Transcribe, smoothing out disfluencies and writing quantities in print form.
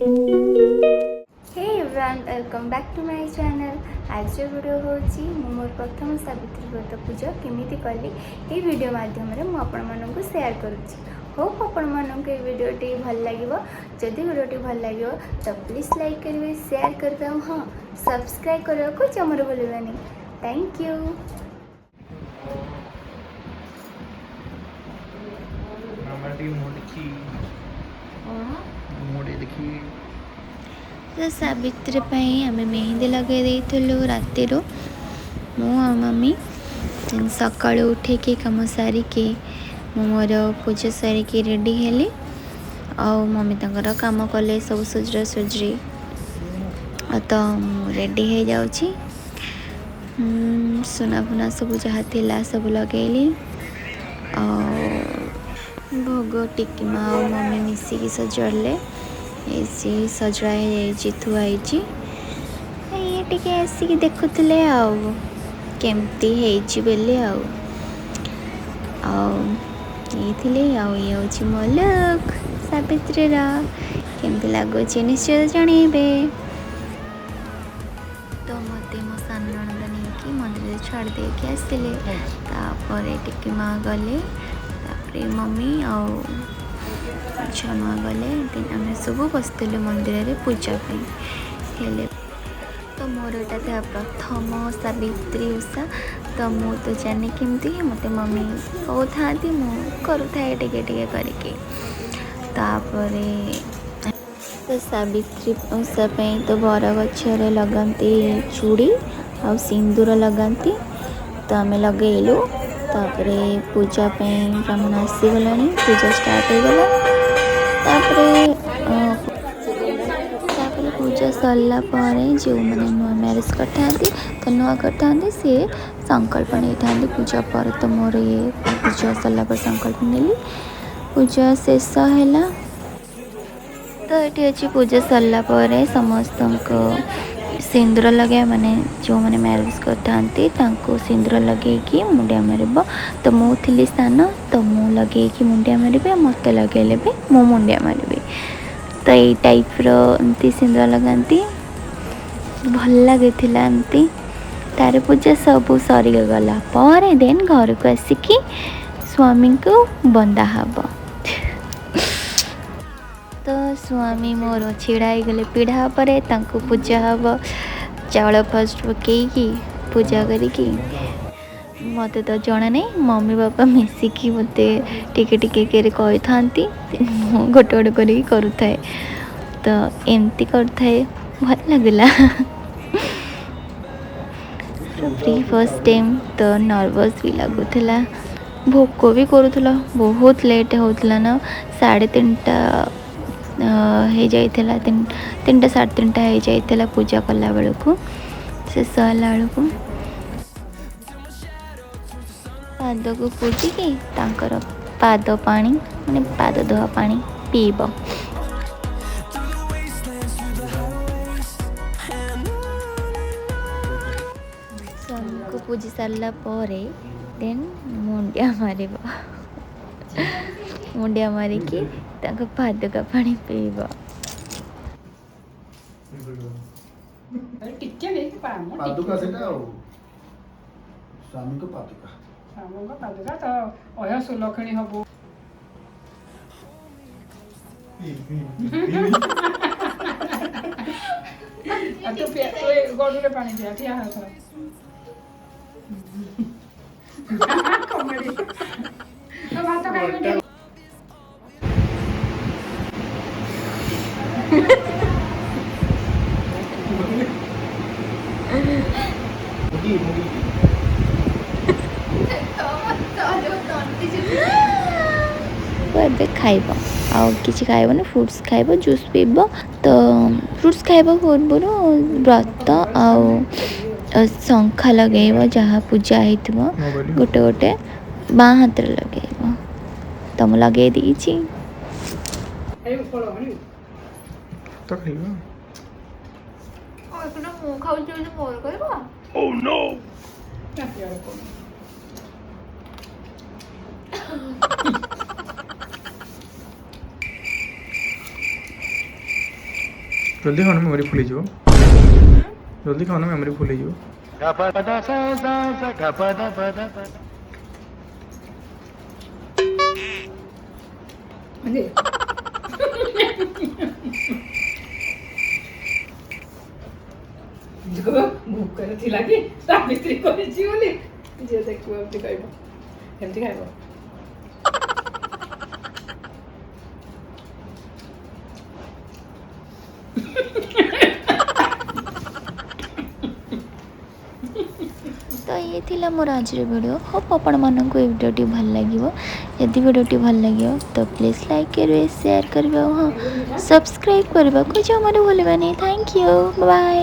Hey everyone welcome back to my channel. आज video होची मोर प्रथम सावित्री व्रत पूजा केमिति कली ये वीडियो माध्यम रे आपण मानक शेयर करूची। होप आपण मानक ये वीडियो टी भल लागिवो। जदि वीडियो टी भल लागिवो तो प्लीज लाइक करिवे, शेयर करबे, हां सब्सक्राइब करबा को जमर भूलबेनी। Thank you. तो सावित्री आम मेहंदी लगे राति मु मम्मी सका उठे कम सारिके मोर पूजा सारिके रेडी हेली। आउ मम्मी तंकर काम कले सब सजरा सजरी तो रेडी हो जाऊँगी। सुना फुना सब जहाँ थिला सब लगेली। भोग टिकिमा और मम्मी मिसिकी सजड़े ऐसी सजड़ा थुआई ये टिके आसिक देखुले केमती बोली ये हूँ मो लुक सावित्री केमती लगुच निश्चय जनइबे। तो मत मो सान नणंद नहीं मंदिर छाड़ देके आसते टिकी माँ गले मम्मी और छमा गले आम सब बसलु मंदिर रे पूजा हेले। तो मोर एटा था प्रथम सावित्री ओषा। तो मु तो जाने केमती मत मम्मी कहू था करुए टिके टिके करके तो सावित्री ओषा तो बर गचर लगाती चूड़ी आ सिंदूर लगाती। तो आम लगेलु तापरे पूजा ब्राह्मण आसीगला पूजा स्टार्ट हो गला। पूजा सरला जो मैंने नुआ मैरेज करते तो नुआ करते सी संकल्प नहीं था पूजा पर। तो मोर ये पूजा सरला पर संकल्प नेली पूजा शेष है। तो ये अच्छी पूजा सरला पर समस्त सिंदूर लगे माने जो मैंने मैरेज करते सिंदूर लगे मुंडिया मार। तो मु थी सान तो मु लगे मुंडिया मारे मत लगे भी मु मुंडिया मारि। तो ये टाइप एमती सिंदूर लगाती भल लगे एमती। तार पूजा सब सरीगला पर देन घर को आसिकी स्वामी को बंदा हब। तो स्वामी मोर छिड़ाई गले पीढ़ा पर पूजा हम चावल फर्स्ट पकईकी पूजा करी मत तो जना नहीं मम्मी बापा मिसिकी मत टिके टिके कही था गोटे गोटे करुए। तो एमती करुए भल लगला। फ्री फर्स्ट टाइम तो नर्वस भी लगुला भोक भी करूला बहुत लेट होता ना 3:30 हो जाइला 3टा 3:30 हो जाइला पूजा कला बेलू शेष होला बेलू पाद को पूजिकी तांकर पाद पानी माने पाद धोआ पानी पीब। स्वामी को पूजी सारा पर देन मुंडिया मार मुंडिया मारिकी पाद का पानी पीब। पादुका स्वामी को पादुका तो अया सुलक्षणी हबो। तो गडुरे पानी दिया ठिया हाथ कॉमेडी तो भात खाइबे खाइब आउ किसी खाइब ना फ्रुट्स खाइब जूस पीब। तो फ्रुट्स खाइब पूर्व व्रत आउ शंखा लगे जहाँ पूजा हो गोटे गोटे बाँ हाथ लगे तो मुझे लगे दीची। Oh no! जल्दी खाओ मेमोरी फुल हो जल्दी खाओ मेमोरी फुल हो म्हणजे ଭୋକ ଥିଲା କି ସାବିତ୍ରୀ କରିଛି ବୋଲି ଝିଅ ଦେଖିବ ଏମିତି କହିବ ଏମିତି ଖାଇବ। तो ये थिला मोर आज वीडियो होप आपण मानक ये वीडियोटी भल लगे यदि वीडियोटी भल लगे तो प्लीज़ लाइक करेंगे शेयर करेंगे हाँ सब्सक्राइब करने को जो मैंने भूलवानी। Thank you bye.